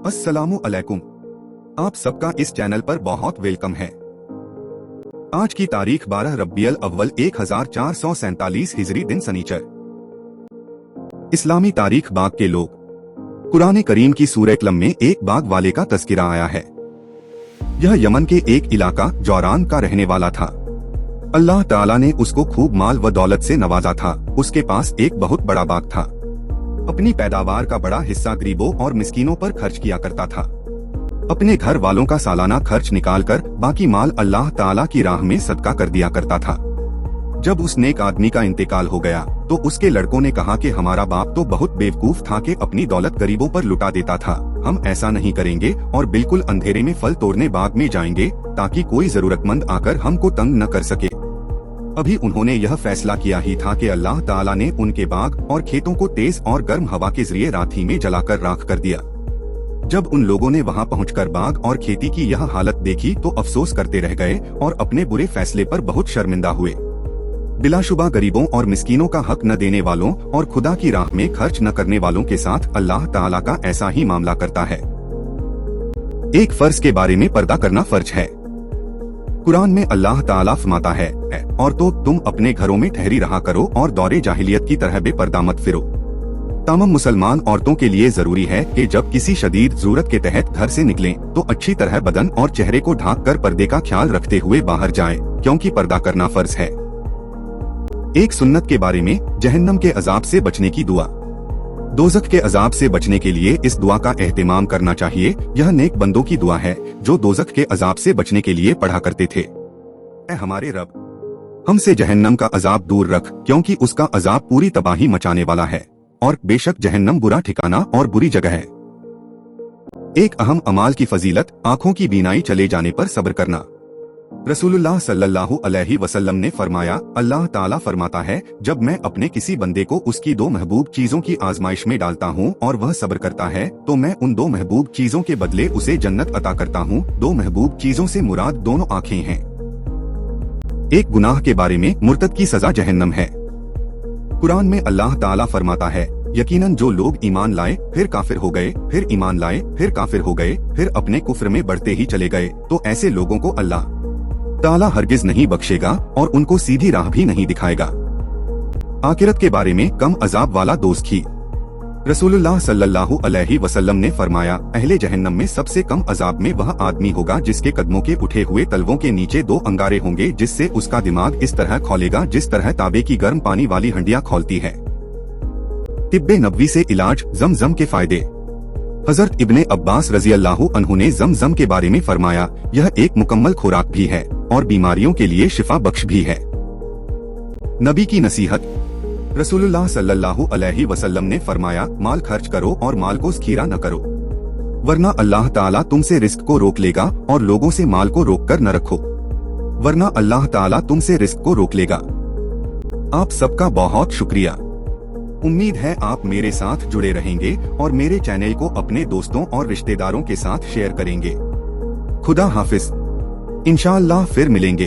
अस्सलामु अलैकुम। आप सबका इस चैनल पर बहुत वेलकम है। आज की तारीख 12 रब्बियल अव्वल 1447 हिजरी दिन सनीचर। इस्लामी तारीख बाग के लोग। कुरान करीम की सूरह कलम में एक बाग वाले का तस्किरा आया है। यह यमन के एक इलाका जौरान का रहने वाला था। अल्लाह ताला ने उसको खूब माल व दौलत से नवाजा था। उसके पास एक बहुत बड़ा बाग था। अपनी पैदावार का बड़ा हिस्सा गरीबों और मिस्कीनों पर खर्च किया करता था। अपने घर वालों का सालाना खर्च निकालकर बाकी माल अल्लाह ताला की राह में सदका कर दिया करता था। जब उस नेक आदमी का इंतकाल हो गया तो उसके लड़कों ने कहा कि हमारा बाप तो बहुत बेवकूफ था कि अपनी दौलत गरीबों पर लुटा देता था। हम ऐसा नहीं करेंगे और बिल्कुल अंधेरे में फल तोड़ने बाग में जाएंगे ताकि कोई जरूरतमंद आकर हमको तंग न कर सके। अभी उन्होंने यह फैसला किया ही था कि अल्लाह ताला ने उनके बाग और खेतों को तेज और गर्म हवा के जरिए रात ही में जलाकर राख कर दिया। जब उन लोगों ने वहां पहुंचकर बाग और खेती की यह हालत देखी तो अफसोस करते रह गए और अपने बुरे फैसले पर बहुत शर्मिंदा हुए। बिलाशुबा गरीबों और मिस्कीनों का हक न देने वालों और खुदा की राह में खर्च न करने वालों के साथ अल्लाह ताला का ऐसा ही मामला करता है। एक फर्ज के बारे में पर्दा करना फर्ज है। कुरान में अल्लाह ताला फरमाता है, और तो तुम अपने घरों में ठहरी रहा करो और दौरे जाहिलियत की तरह बेपर्दा मत फिरो। तमाम मुसलमान औरतों के लिए जरूरी है कि जब किसी शदीद जरूरत के तहत घर से निकलें तो अच्छी तरह बदन और चेहरे को ढांक कर पर्दे का ख्याल रखते हुए बाहर जाएं, क्योंकि पर्दा करना फर्ज है। एक सुन्नत के बारे में जहन्नम के अजाब से बचने की दुआ। दोज़ख के अजाब से बचने के लिए इस दुआ का एहतिमाम करना चाहिए। यह नेक बंदों की दुआ है जो दोज़ख के अजाब से बचने के लिए पढ़ा करते थे। ऐ हमारे रब, हमसे जहन्नम का अजाब दूर रख, क्योंकि उसका अजाब पूरी तबाही मचाने वाला है और बेशक जहन्नम बुरा ठिकाना और बुरी जगह है। एक अहम अमाल की फजीलत आँखों की बीनाई चले जाने पर सब्र करना। रसूलुल्लाह सल्लल्लाहु अलैहि वसल्लम ने फरमाया, अल्लाह ताला फरमाता है, जब मैं अपने किसी बंदे को उसकी दो महबूब चीजों की आजमाइश में डालता हूँ और वह सब्र करता है तो मैं उन दो महबूब चीजों के बदले उसे जन्नत अता करता हूँ। दो महबूब चीजों से मुराद दोनों आँखें हैं। एक गुनाह के बारे में मुर्तद की सजा जहन्नम है। कुरान में अल्लाह ताला फरमाता है, यकीनन जो लोग ईमान लाए फिर काफिर हो गए, फिर ईमान लाए फिर काफिर हो गए, फिर अपने कुफ्र में बढ़ते ही चले गए, तो ऐसे लोगों को अल्लाह ताला हरगिज नहीं बख्शेगा और उनको सीधी राह भी नहीं दिखाएगा। आखिरत के बारे में कम अजाब वाला दोज़खी। रसूलुल्लाह सल्लल्लाहु अलैहि वसल्लम ने फरमाया, अहले जहन्नम में सबसे कम अजाब में वह आदमी होगा जिसके कदमों के उठे हुए तलवों के नीचे दो अंगारे होंगे, जिससे उसका दिमाग इस तरह खौलेगा जिस तरह ताबे की गर्म पानी वाली हंडिया खौलती है। तिब्बे नबवी से इलाज, ज़मज़म के फायदे। हजरत इब्ने अब्बास रजी अल्लाहु अन्हु ने ज़मज़म के बारे में फरमाया, यह एक मुकम्मल खुराक भी है और बीमारियों के लिए शिफा बख्श भी है। नबी की नसीहत। रसूलुल्लाह सल्लल्लाहु अलैहि वसल्लम ने फरमाया, माल खर्च करो और माल को ज़ख़ीरा न करो, वरना अल्लाह ताला तुमसे रिस्क को रोक लेगा, और लोगों से माल को रोक कर न रखो, वरना अल्लाह ताला तुमसे रिस्क को रोक लेगा। आप सबका बहुत शुक्रिया। उम्मीद है आप मेरे साथ जुड़े रहेंगे और मेरे चैनल को अपने दोस्तों और रिश्तेदारों के साथ शेयर करेंगे। खुदा हाफिज। इंशाअल्लाह फिर मिलेंगे।